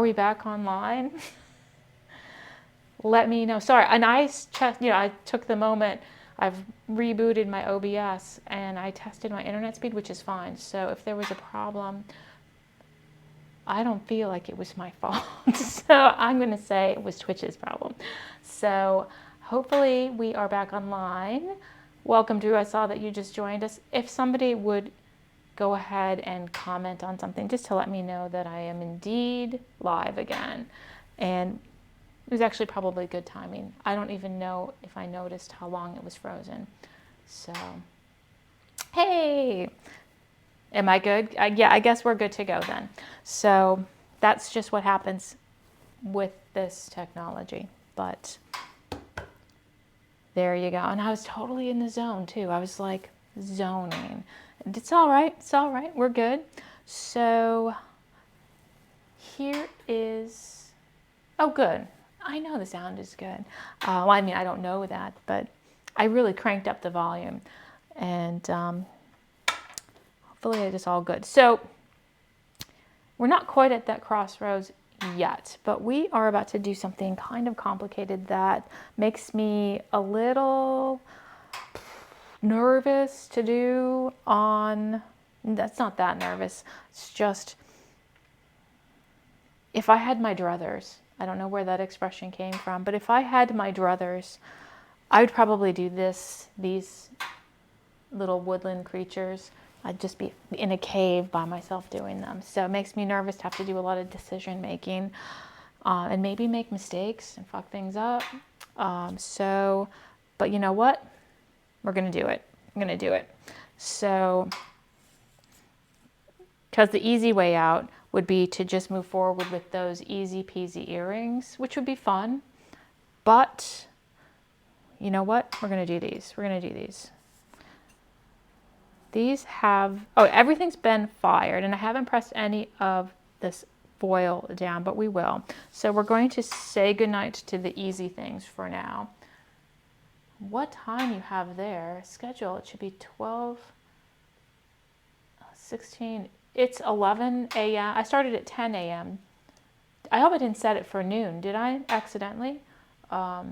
we back online? Let me know. Sorry, and I checked, I took the moment. I've rebooted my OBS and I tested my internet speed, which is fine. So if there was a problem, I don't feel like it was my fault. So I'm going to say it was Twitch's problem. So hopefully we are back online. Welcome, Drew. I saw that you just joined us. If somebody would go ahead and comment on something just to let me know that I am indeed live again. And it was actually probably good timing. I don't even know if I noticed how long it was frozen. So, hey, am I good? Yeah, I guess we're good to go then. So that's just what happens with this technology. But there you go. And I was totally in the zone too. I was like zoning. It's all right. It's all right. We're good. So here is, oh, good. I know the sound is good. Well, I mean, I don't know that, but I really cranked up the volume. And hopefully it is all good. So we're not quite at that crossroads yet, but we are about to do something kind of complicated that makes me a little nervous to do on, that's not that nervous. It's just, if I had my druthers, I don't know where that expression came from, but if I had my druthers, I would probably do these little woodland creatures. I'd just be in a cave by myself doing them. So it makes me nervous to have to do a lot of decision making and maybe make mistakes and fuck things up. But you know what? We're going to do it. I'm going to do it. So, because the easy way out would be to just move forward with those easy peasy earrings, which would be fun. But you know what? We're going to do these. We're going to do these. These have, oh, everything's been fired and I haven't pressed any of this foil down, but we will. So we're going to say goodnight to the easy things for now. What time you have there? Schedule, it should be 12, 16, it's 11 a.m. I started at 10 a.m. I hope I didn't set it for noon. Did I accidentally? I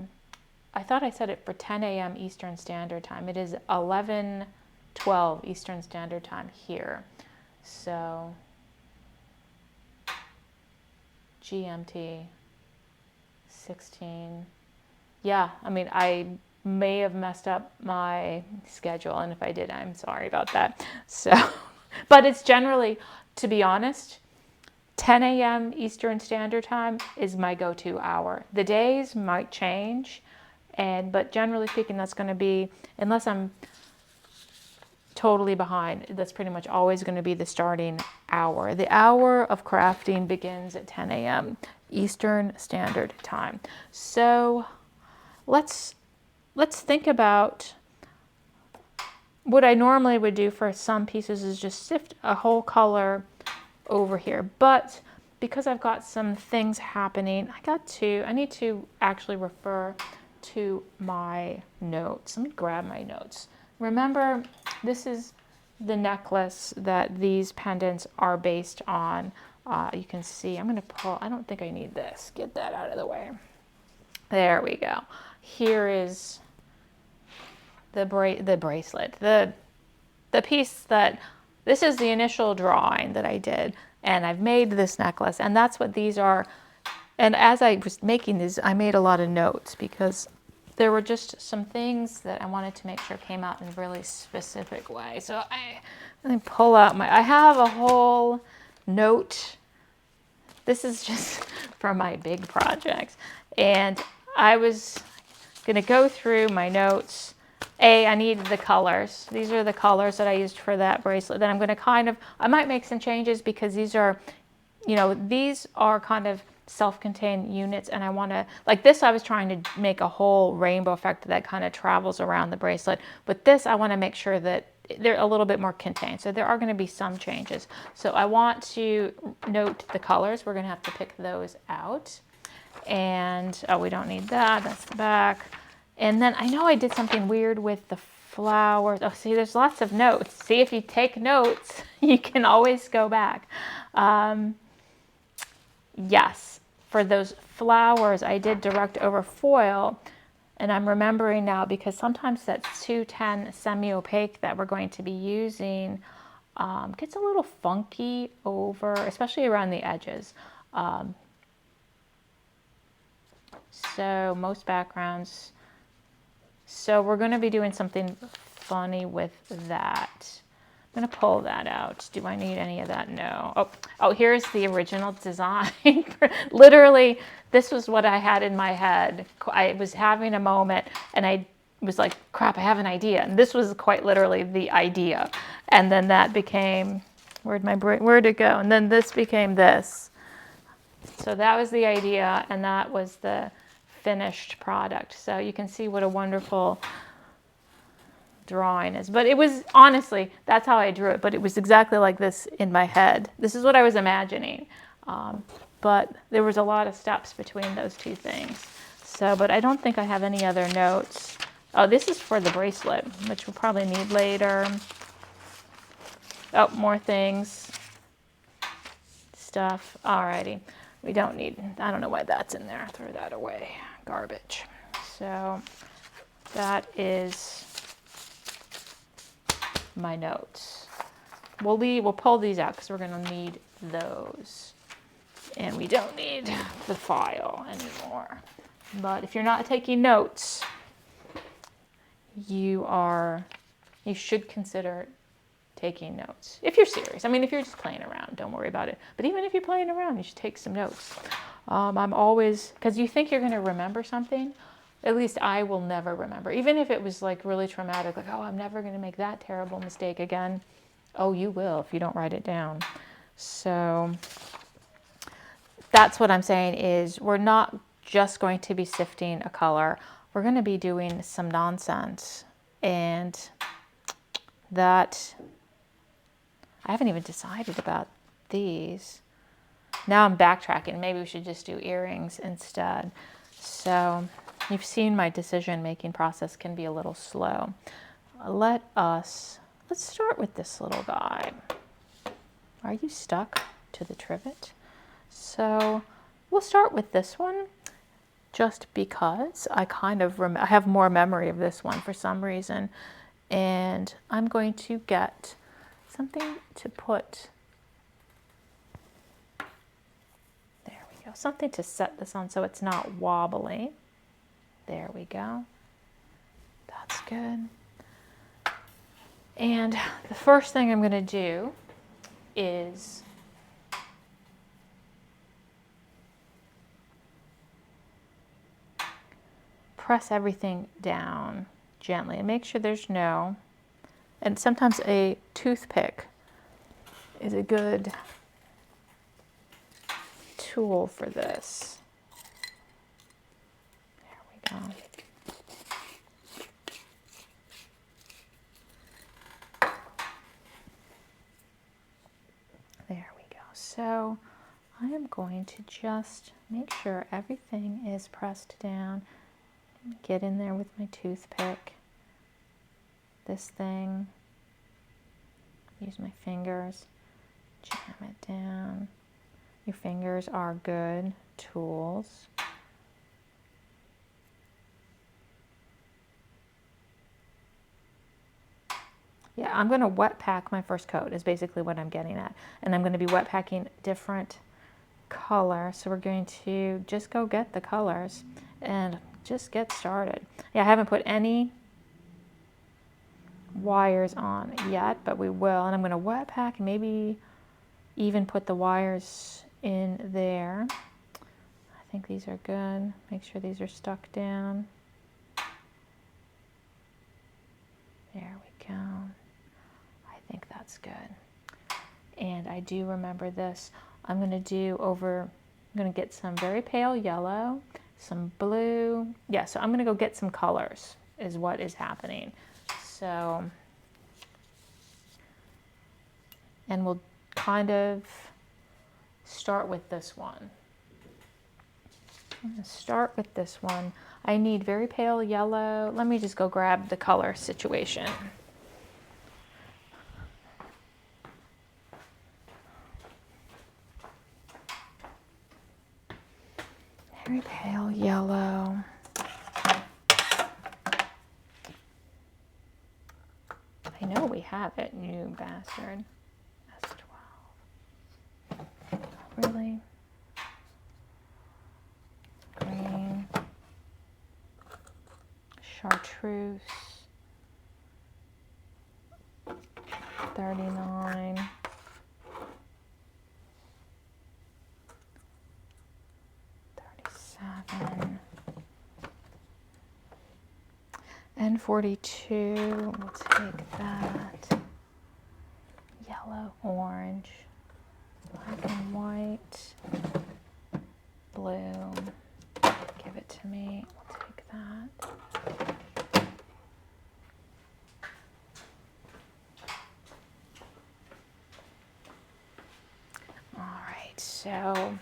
thought I set it for 10 a.m. Eastern Standard Time. It is 11:12 Eastern Standard Time here. So GMT 16. Yeah, I mean, I may have messed up my schedule, and if I did, I'm sorry about that. So, but it's generally, to be honest, 10 a.m. Eastern Standard Time is my go-to hour. The days might change, but generally speaking, that's going to be, unless I'm totally behind, that's pretty much always going to be the starting hour. The hour of crafting begins at 10 a.m. Eastern Standard Time. So let's think about what I normally would do for some pieces is just sift a whole color over here. But because I've got some things happening, I need to actually refer to my notes. Let me grab my notes. Remember, this is the necklace that these pendants are based on. You can see, I'm going to pull, I don't think I need this. Get that out of the way. There we go. Here is the bracelet, the piece that, this is the initial drawing that I did, and I've made this necklace, and that's what these are. And as I was making these, I made a lot of notes because there were just some things that I wanted to make sure came out in a really specific way. So let me pull out I have a whole note. This is just for my big projects. And I was gonna go through my notes. I need the colors. These are the colors that I used for that bracelet. Then I'm gonna I might make some changes because these are kind of self-contained units, and I want to, like this, I was trying to make a whole rainbow effect that kind of travels around the bracelet, but this I want to make sure that they're a little bit more contained, so there are going to be some changes. So I want to note the colors. We're going to have to pick those out, and oh, we don't need that, that's the back. And then I know I did something weird with the flowers. Oh, see, there's lots of notes. See, if you take notes, you can always go back. yes, for those flowers, I did direct over foil. And I'm remembering now because sometimes that 210 semi-opaque that we're going to be using gets a little funky over, especially around the edges. So most backgrounds. So we're going to be doing something funny with that. I'm going to pull that out. Do I need any of that? No. Oh, here's the original design. Literally, this was what I had in my head. I was having a moment and I was like, crap, I have an idea. And this was quite literally the idea. And then that became, where'd it go? And then this became this. So that was the idea and that was the finished product. So you can see what a wonderful drawing is. But it was, honestly, that's how I drew it. But it was exactly like this in my head. This is what I was imagining. But there was a lot of steps between those two things. So, but I don't think I have any other notes. Oh, this is for the bracelet, which we'll probably need later. Oh, more things. Stuff. Alrighty. We don't need, I don't know why that's in there. Throw that away. Garbage. So that is my notes. We'll pull these out because we're going to need those. And we don't need the file anymore. But if you're not taking notes, you should consider taking notes. If you're serious. I mean, if you're just playing around, don't worry about it. But even if you're playing around, you should take some notes. I'm always, because you think you're going to remember something. At least I will never remember. Even if it was like really traumatic, like, oh, I'm never going to make that terrible mistake again. Oh, you will if you don't write it down. So that's what I'm saying is we're not just going to be sifting a color. We're going to be doing some nonsense. And that, I haven't even decided about these. Now I'm backtracking. Maybe we should just do earrings instead. So you've seen my decision-making process can be a little slow. Let's start with this little guy. Are you stuck to the trivet? So we'll start with this one just because I kind of I have more memory of this one for some reason. And I'm going to get something to put, there we go, something to set this on so it's not wobbly. There we go. That's good. And the first thing I'm going to do is press everything down gently and make sure there's no, and sometimes a toothpick is a good tool for this. There we go. There we go. So I am going to just make sure everything is pressed down. Get in there with my toothpick. This thing. Use my fingers. Jam it down. Your fingers are good tools. Yeah, I'm going to wet pack my first coat is basically what I'm getting at. And I'm going to be wet packing different colors. So we're going to just go get the colors and just get started. Yeah, I haven't put any wires on yet, but we will. And I'm going to wet pack, maybe even put the wires in there. I think these are good. Make sure these are stuck down. There we go. I think that's good. And I do remember this. I'm going to get some very pale yellow, some blue. Yeah, so I'm going to go get some colors is what is happening. So, and we'll kind of start with this one. I'm going to start with this one. I need very pale yellow. Let me just go grab the color situation. Very pale yellow. I know we have it, you bastard. S12. Really? Green. Chartreuse. 39. 37. And 42. We'll take that. Yellow, orange, black and white, blue. Give it to me. I'll take that. All right, so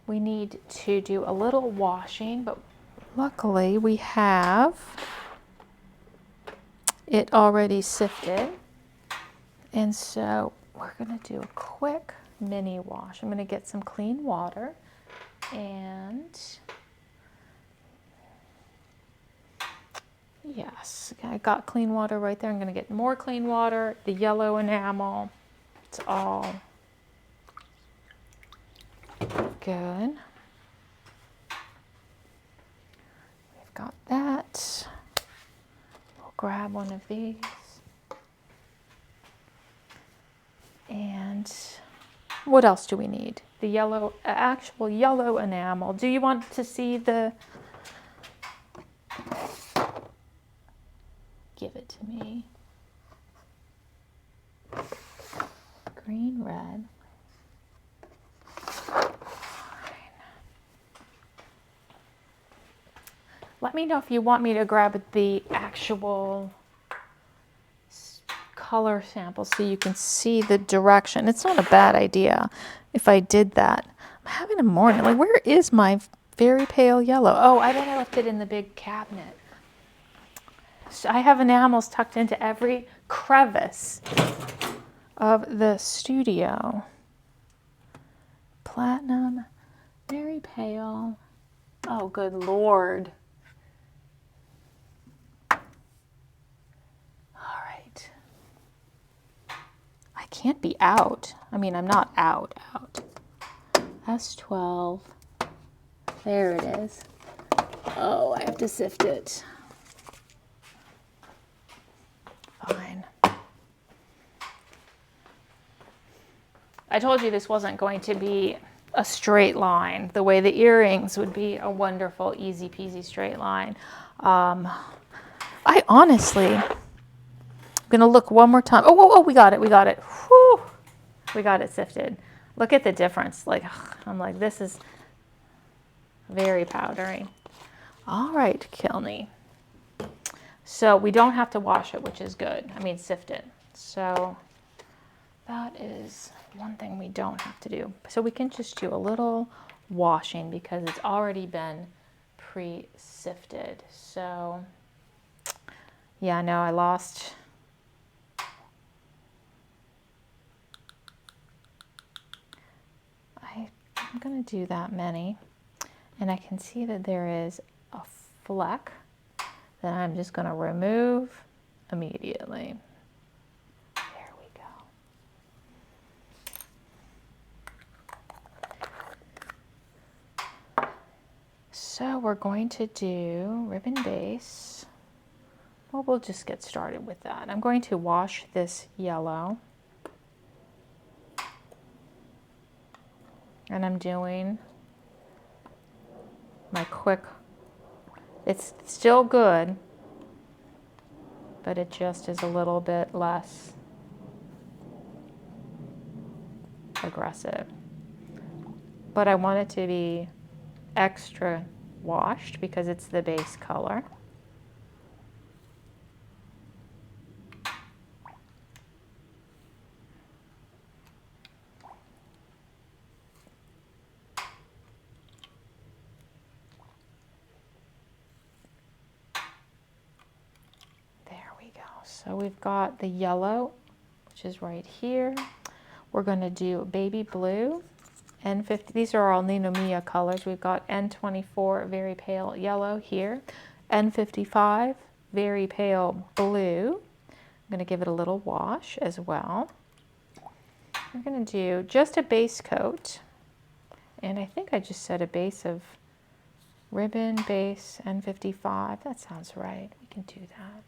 we need to do a little washing, but luckily we have it already sifted. And so we're going to do a quick mini wash. I'm going to get some clean water, and yes, I got clean water right there. I'm going to get more clean water, the yellow enamel. It's all good. We've got that. We'll grab one of these. And what else do we need? The yellow, actual yellow enamel. Do you want to see the... Give it to me. Green, red. Let me know if you want me to grab the actual color sample so you can see the direction. It's not a bad idea if I did that. I'm having a morning. Like, where is my very pale yellow? Oh, I bet I left it in the big cabinet. So I have enamels tucked into every crevice of the studio. Platinum, very pale. Oh, good Lord. Can't be out. I mean, I'm not out. S12. There it is. Oh, I have to sift it. Fine. I told you this wasn't going to be a straight line. The way the earrings would be a wonderful, easy peasy straight line. I honestly... I'm going to look one more time. Oh, we got it. Whew. We got it sifted. Look at the difference. Like, I'm like, this is very powdery. All right, Kilney. So we don't have to wash it, which is good. I mean, sift it. So that is one thing we don't have to do. So we can just do a little washing because it's already been pre-sifted. So yeah, no, I lost... I'm going to do that many, and I can see that there is a fleck that I'm just going to remove immediately. There we go. So we're going to do ribbon base. Well, we'll just get started with that. I'm going to wash this yellow. And I'm doing my quick, it's still good, but it just is a little bit less aggressive. But I want it to be extra washed because it's the base color. So we've got the yellow, which is right here. We're going to do baby blue N50, these are all Ninomiya colors. We've got N24, very pale yellow here. N55, very pale blue. I'm going to give it a little wash as well. We're going to do just a base coat. And I think I just said a base of ribbon, base, N55. That sounds right. We can do that.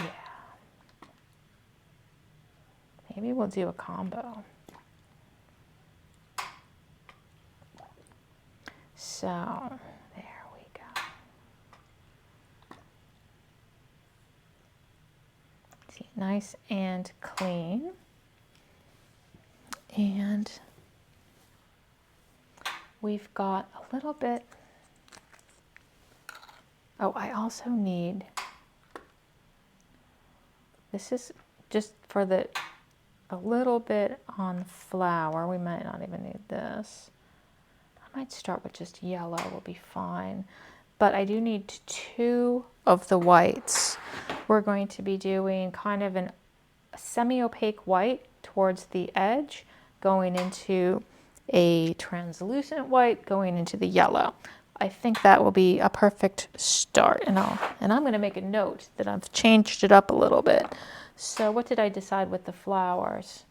Yeah. Maybe we'll do a combo. So, there we go. See, nice and clean. And we've got a little bit. Oh, I also need, this is just for a little bit on flower. We might not even need this. I might start with just yellow, will be fine. But I do need 2 of the whites. We're going to be doing kind of a semi-opaque white towards the edge, going into a translucent white, going into the yellow. I think that will be a perfect start. And I'm going to make a note that I've changed it up a little bit. So what did I decide with the flowers?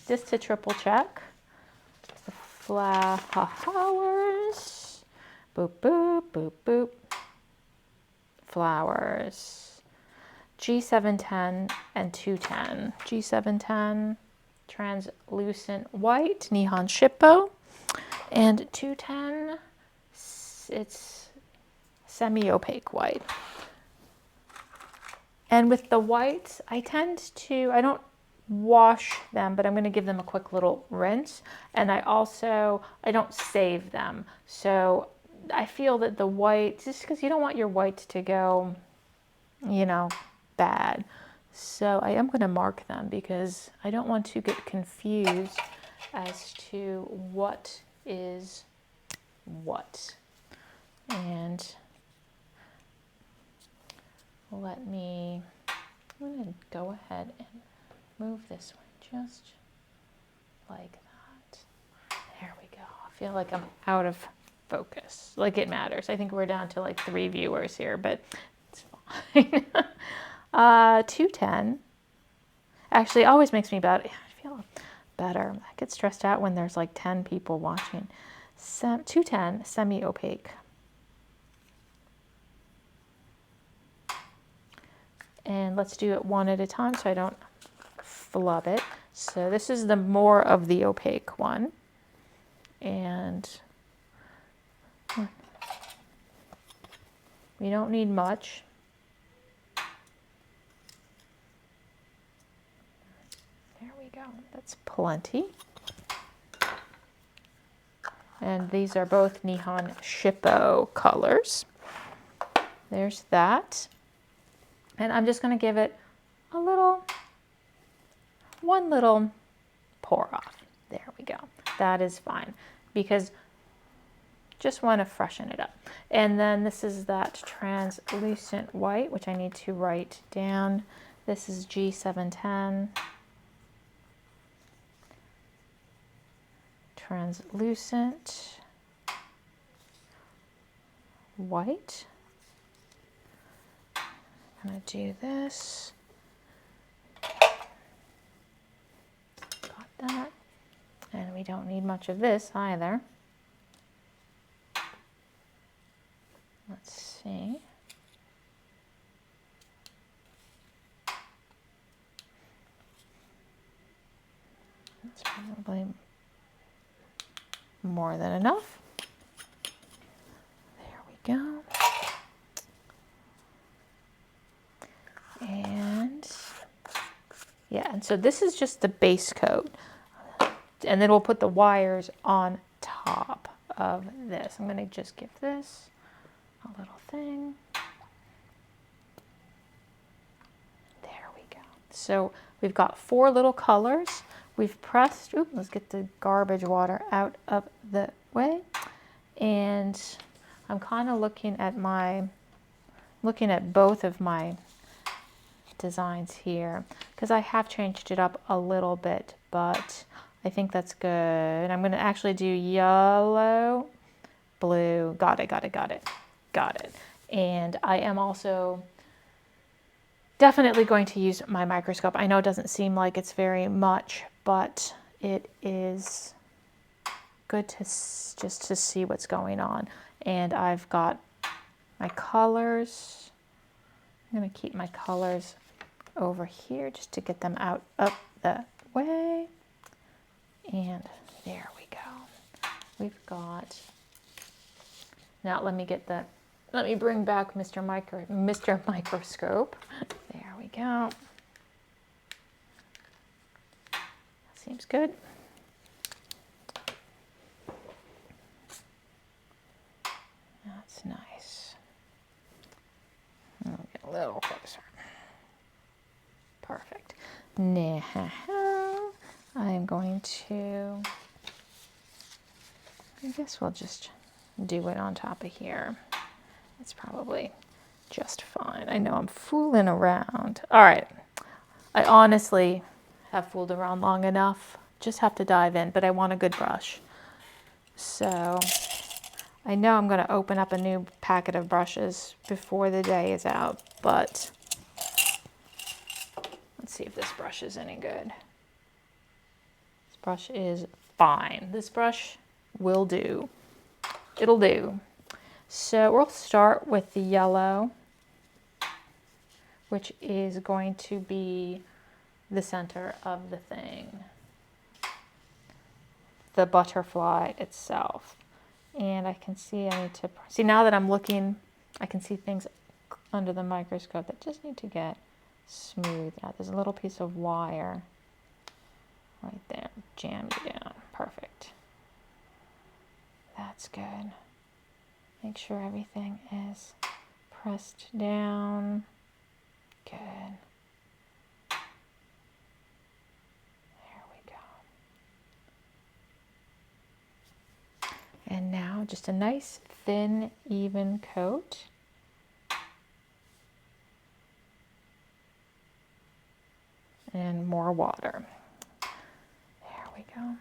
Just to triple check. The flowers. Boop, boop, boop, boop. Flowers. G710 and 210. G710, translucent white, Nihon Shippo. And 210, it's semi-opaque white. And with the whites, I don't wash them, but I'm going to give them a quick little rinse. And I don't save them. So I feel that the white, just because you don't want your whites to go, bad. So I am going to mark them because I don't want to get confused as to what is what. And I'm going to go ahead and move this one just like that. There we go. I feel like I'm out of focus, like it matters. I think we're down to like 3 viewers here, but it's fine. 210 actually always makes me bad. I feel better. I get stressed out when there's like 10 people watching. 210 semi-opaque. And let's do it one at a time so I don't flub it. So this is the more of the opaque one. And we don't need much. There we go. That's plenty. And these are both Nihon Shippo colors. There's that. And I'm just going to give it one little pour off. There we go. That is fine because just want to freshen it up. And then this is that translucent white, which I need to write down. This is G710. Translucent white. I'm going to do this. Got that. And we don't need much of this either. Let's see. That's probably more than enough. There we go. And yeah, and so this is just the base coat. And then we'll put the wires on top of this. I'm going to just give this a little thing. There we go. So we've got 4 little colors. We've pressed, let's get the garbage water out of the way. And I'm kind of looking at both of my designs here because I have changed it up a little bit, but I think that's good. I'm going to actually do yellow, blue. Got it, got it, got it, got it. And I am also definitely going to use my microscope. I know it doesn't seem like it's very much, but it is good to just to see what's going on. And I've got my colors. I'm going to keep my colors over here just to get them out up the way. And there we go. We've got, now let me bring back Mr. Microscope. There we go. Seems good. That's nice. I'll get a little closer. Perfect. Now, I'm going to, I guess we'll just do it on top of here. It's probably just fine. I know I'm fooling around. All right. I honestly have fooled around long enough. Just have to dive in, but I want a good brush. So I know I'm going to open up a new packet of brushes before the day is out, but let's see if this brush is any good. This brush is fine. This brush will do. It'll do. So we'll start with the yellow, which is going to be the center of the thing, the butterfly itself. And I can see I need to, see now that I'm looking, I can see things under the microscope that just need to get smoothed out. There's a little piece of wire right there, jam you down, perfect. That's good. Make sure everything is pressed down. Good. There we go. And now just a nice thin, even coat. And more water. There we go.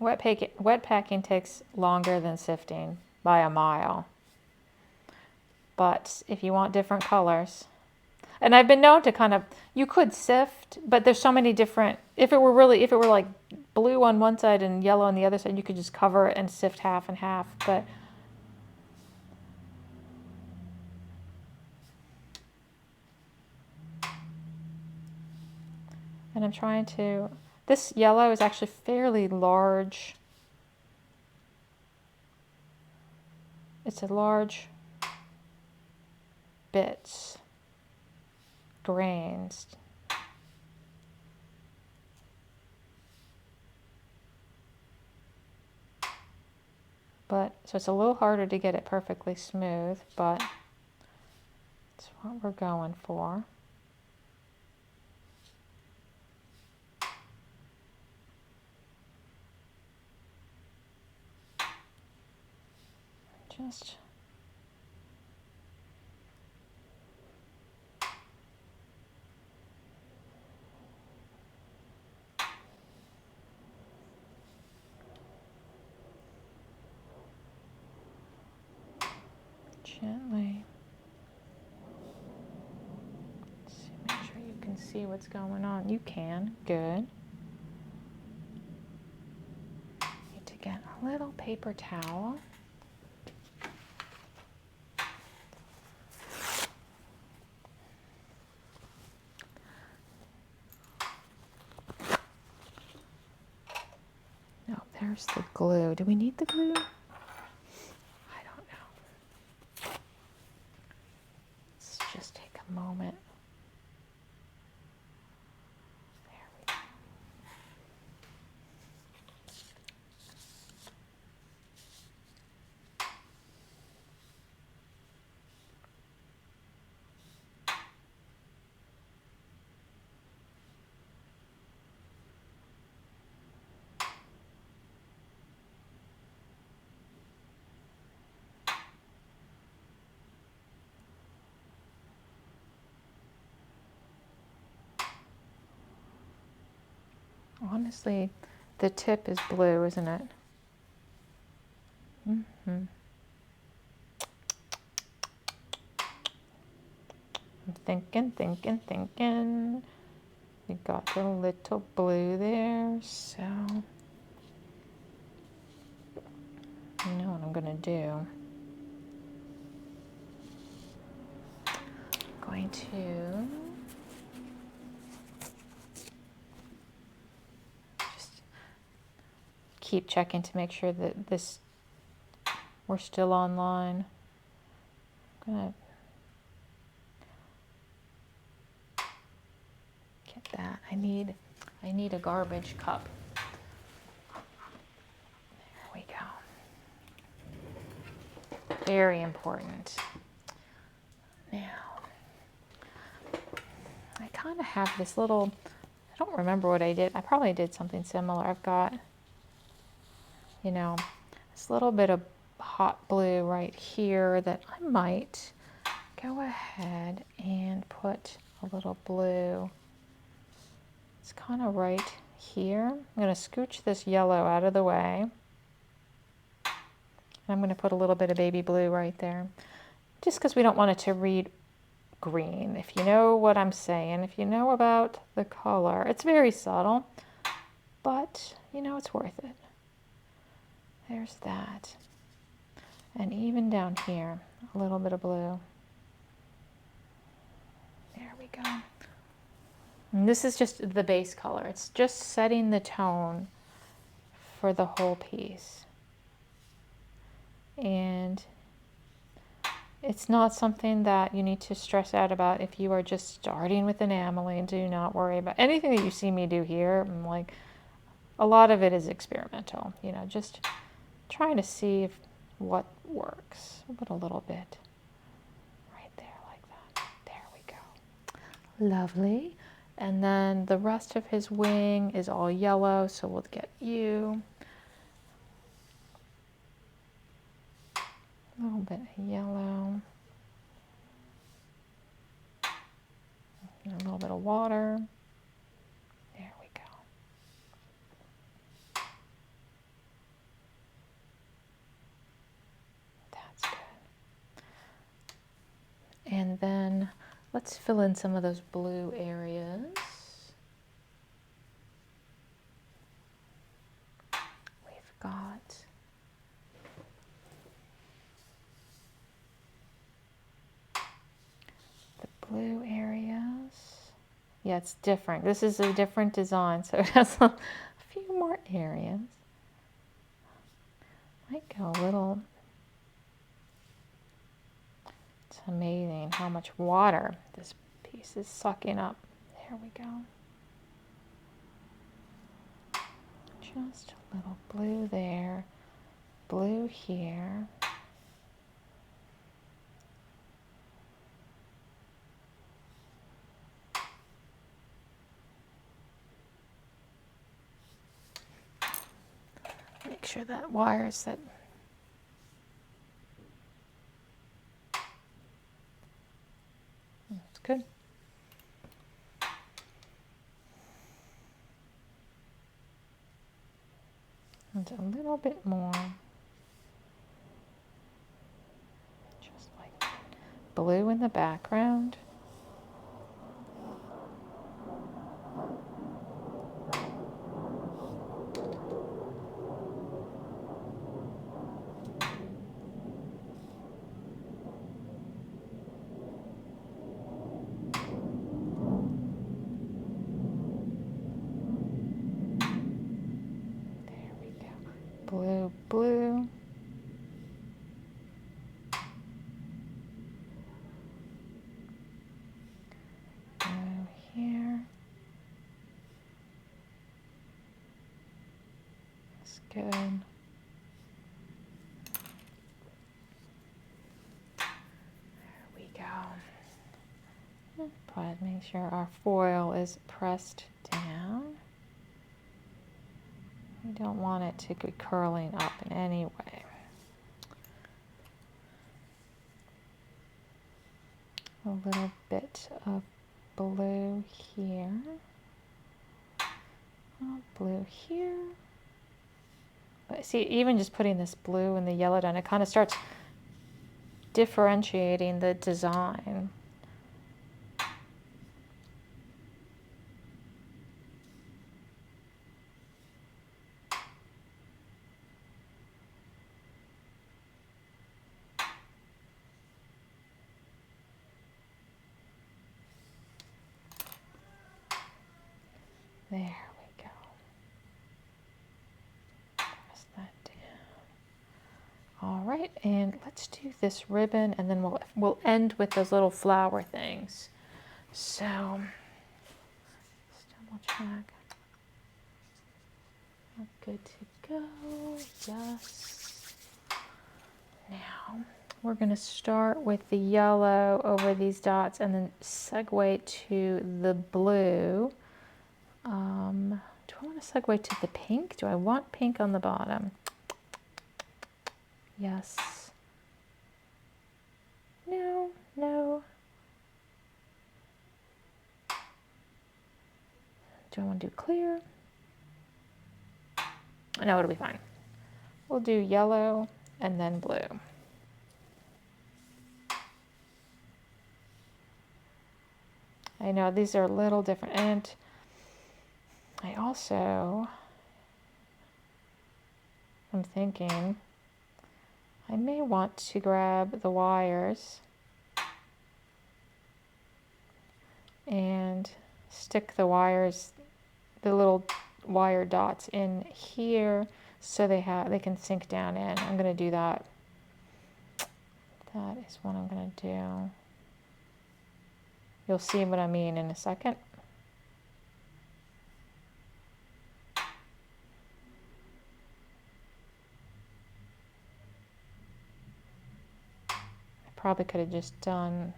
Wet packing takes longer than sifting by a mile. But if you want different colors, and I've been known to kind of, you could sift, but there's so many different, if it were like blue on one side and yellow on the other side, you could just cover it and sift half and half. But and I'm trying to, this yellow is actually fairly large. It's a large bits, grains. But, so it's a little harder to get it perfectly smooth, but that's what we're going for. Just gently. Make sure you can see what's going on. You can. Good. Need to get a little paper towel. No, there's the glue. Do we need the glue? I don't know. Let's just take a moment. There we go. Honestly, the tip is blue, isn't it? I'm thinking. We got the little blue there, so you know what I'm gonna do. I'm going to just keep checking to make sure that we're still online. I'm gonna get that. I need a garbage cup. There we go. Very important. Now, I kind of have this little, I don't remember what I did. I probably did something similar. I've got, you know, this little bit of hot blue right here that I might go ahead and put a little blue. It's kind of right here. I'm going to scooch this yellow out of the way. I'm going to put a little bit of baby blue right there, just because we don't want it to read green. If you know what I'm saying, if you know about the color, it's very subtle, but you know it's worth it. There's that. And even down here, a little bit of blue. There we go. And this is just the base color. It's just setting the tone for the whole piece. And it's not something that you need to stress out about if you are just starting with enameling. Do not worry about anything that you see me do here. I'm like, a lot of it is experimental, you know, just trying to see what works. I'll put a little bit right there like that. There we go. Lovely. And then the rest of his wing is all yellow, so we'll get you. A little bit of yellow. And a little bit of water. There we go. That's good. And then let's fill in some of those blue areas. We've got the blue areas. Yeah, it's different. This is a different design, so it has a few more areas. Might go a little. It's amazing how much water this piece is sucking up. There we go. Just a little blue there, blue here. Make sure that wire is set. That's good. And a little bit more. Just like that. Blue in the background. Blue, blue. Blue here. That's good. There we go. But make sure our foil is pressed down. We don't want it to be curling up in any way. A little bit of blue here. Oh, blue here. But see, even just putting this blue and the yellow down, it kind of starts differentiating the design. There we go. Press that down. All right, and let's do this ribbon, and then we'll end with those little flower things. So let's double check. Good to go. Yes. Now we're going to start with the yellow over these dots and then segue to the blue. Do I want to segue to the pink? Do I want pink on the bottom? Yes. No, no. Do I want to do clear? No, it'll be fine. We'll do yellow and then blue. I know these are a little different, and I also am thinking I may want to grab the wires and stick the wires, the little wire dots in here so they can sink down in. I'm going to do that. That is what I'm going to do. You'll see what I mean in a second. Probably could have just done,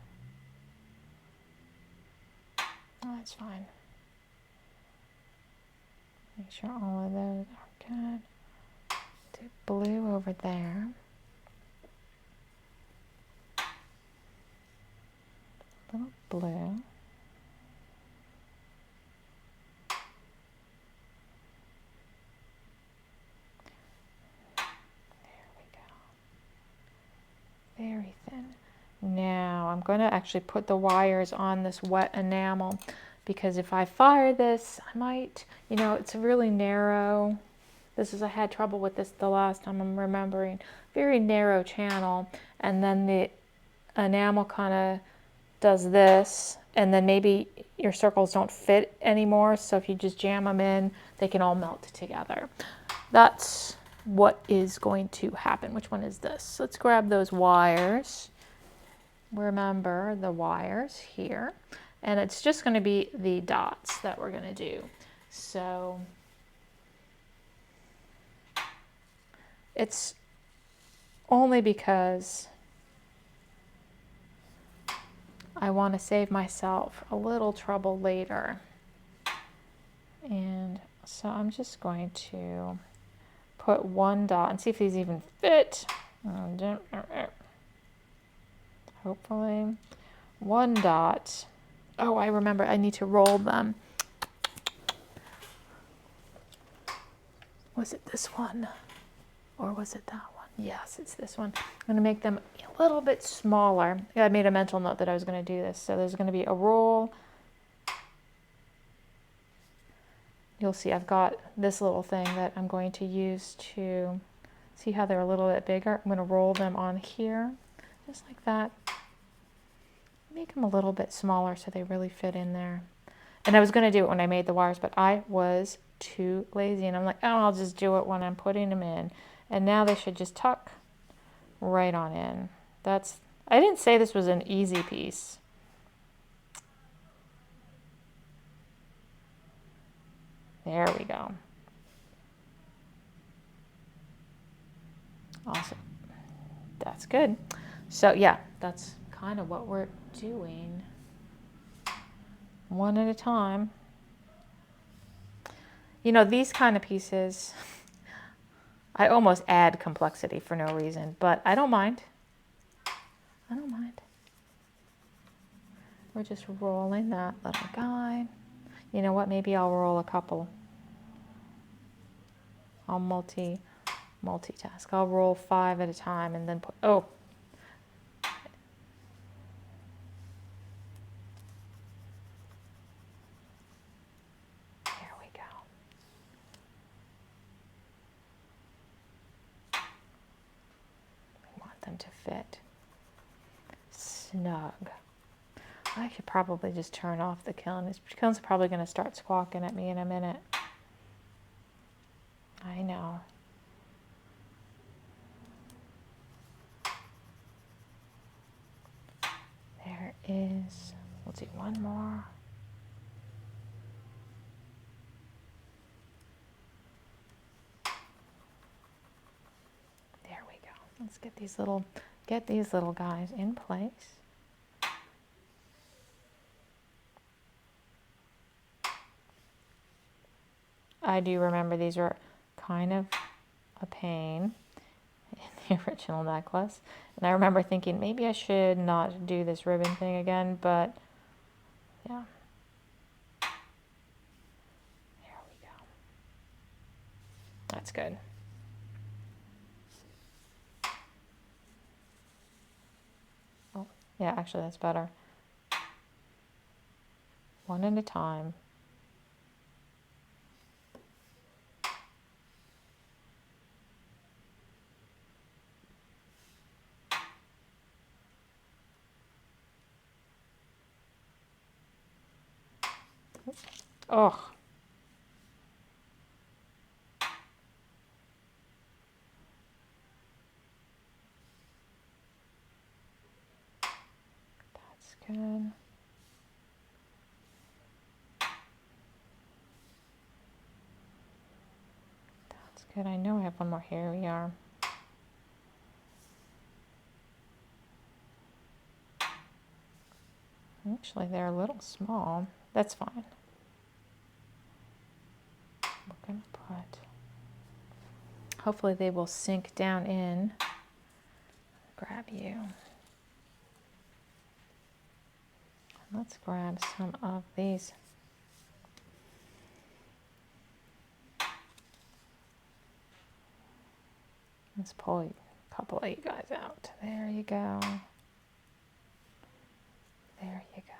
oh, that's fine. Make sure all of those are good. Do blue over there. A little blue. Very thin. Now I'm going to actually put the wires on this wet enamel, because if I fire this, I might, you know, it's really narrow. I had trouble with this the last time, I'm remembering. Very narrow channel, and then the enamel kind of does this, and then maybe your circles don't fit anymore, so if you just jam them in, they can all melt together. That's what is going to happen. Which one is this? Let's grab those wires. Remember the wires here, and it's just going to be the dots that we're going to do. So it's only because I want to save myself a little trouble later. And so I'm just going to put one dot and see if these even fit. Hopefully. One dot. Oh, I remember I need to roll them. Was it this one? Or was it that one? Yes, it's this one. I'm going to make them a little bit smaller. I made a mental note that I was going to do this. So there's going to be a roll. You'll see I've got this little thing that I'm going to use to see how they're a little bit bigger. I'm going to roll them on here, just like that. Make them a little bit smaller so they really fit in there. And I was going to do it when I made the wires, but I was too lazy. And I'm like, oh, I'll just do it when I'm putting them in. And now they should just tuck right on in. I didn't say this was an easy piece. There we go. Awesome. That's good. So yeah, that's kind of what we're doing. One at a time. You know, these kind of pieces, I almost add complexity for no reason, but I don't mind. I don't mind. We're just rolling that little guy. You know what? Maybe I'll roll a couple I'll multitask. I'll roll 5 at a time and then put, oh. There we go. We want them to fit snug. I should probably just turn off the kiln. This kiln's probably going to start squawking at me in a minute. I know. There is, we'll do one more. There we go. Let's get these little guys in place. I do remember these were kind of a pain in the original necklace. And I remember thinking maybe I should not do this ribbon thing again, but yeah. There we go. That's good. Oh, yeah, actually that's better. One at a time. Oh. That's good. That's good. I know I have one more. Here we are. Actually, they're a little small. That's fine. We're going to put, hopefully they will sink down in. Grab you. Let's grab some of these. Let's pull a couple of you guys out. There you go. There you go.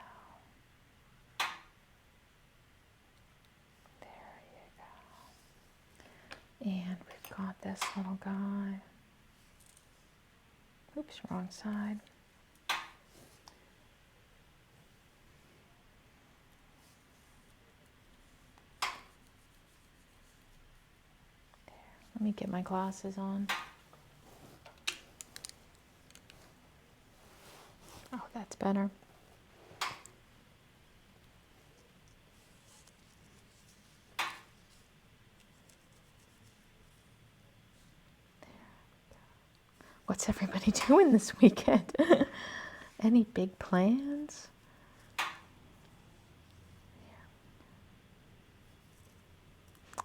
There you go. And we've got this little guy. Oops, wrong side. There. Let me get my glasses on. Oh, that's better. What's everybody doing this weekend? Any big plans?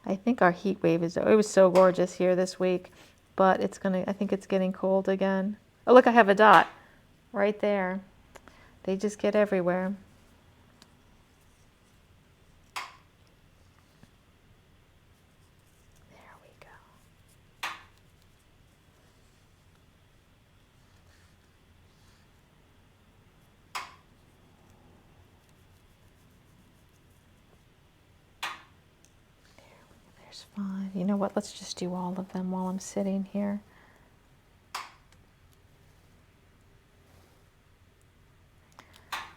I think our heat wave it was so gorgeous here this week, but I think it's getting cold again. Oh, look, I have a dot right there. They just get everywhere. There we go. There's 5. You know what? Let's just do all of them while I'm sitting here.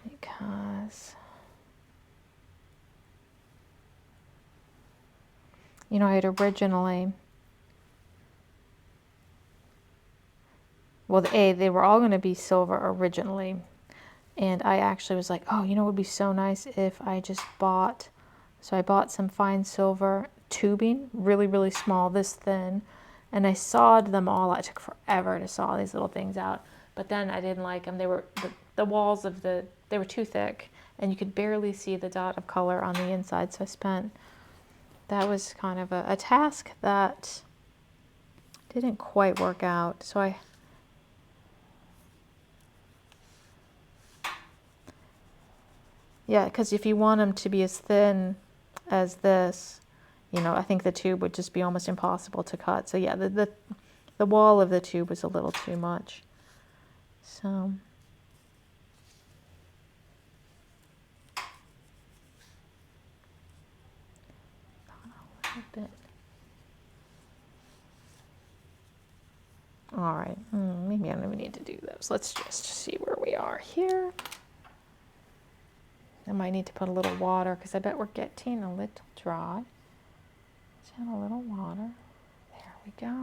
Because, you know, I had originally, well, they were all going to be silver originally. And I actually was like, oh, you know, it would be so nice if I just bought, so I bought some fine silver tubing, really, really small, this thin, and I sawed them all out. It took forever to saw these little things out, but then I didn't like them. They were, the walls of they were too thick, and you could barely see the dot of color on the inside, so that was kind of a task that didn't quite work out, so yeah, because if you want them to be as thin as this, you know, I think the tube would just be almost impossible to cut. So yeah, the wall of the tube was a little too much. So a little bit. All right, maybe I don't even need to do those. Let's just see where we are here. I might need to put a little water because I bet we're getting a little dry. Let's add a little water. There we go.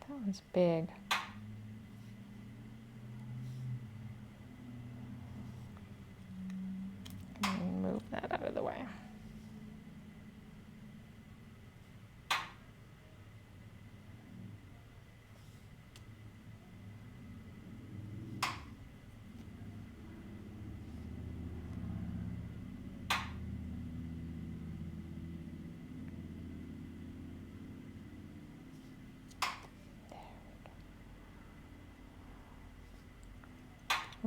That one's big. Move that out of the way.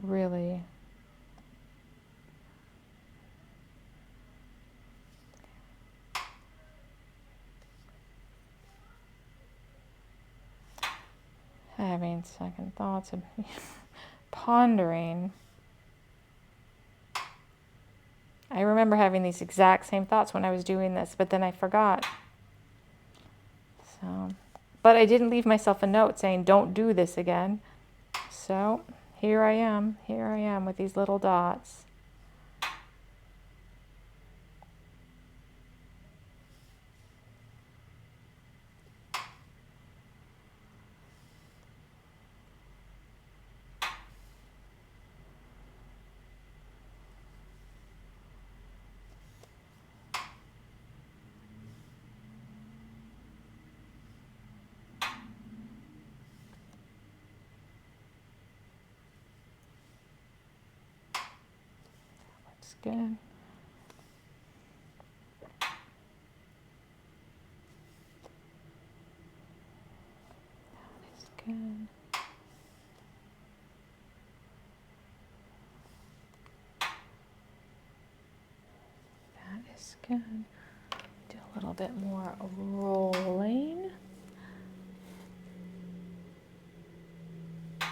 Really having second thoughts of pondering. I remember having these exact same thoughts when I was doing this, but then I forgot. So, but I didn't leave myself a note saying don't do this again. So here I am with these little dots. Looks good. Good. That is good. Do a little bit more rolling. There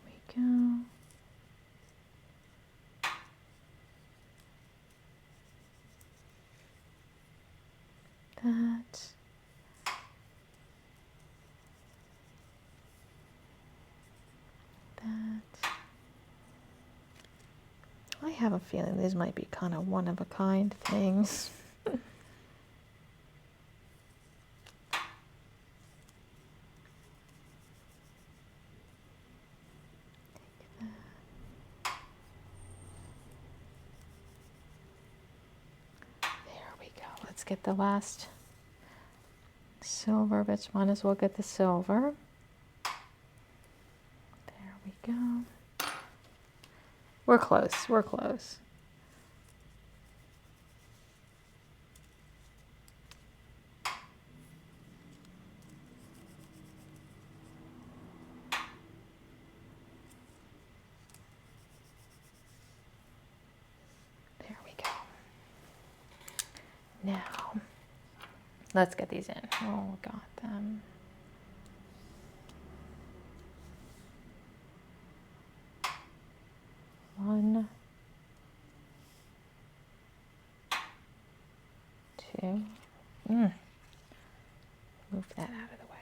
we go. That. I have a feeling these might be kind of one of a kind things. There we go. Let's get the last silver, but might as well get the silver. There we go. We're close, we're close. There we go. Now, let's get these in. Oh, got them. One, two. Move that out of the way.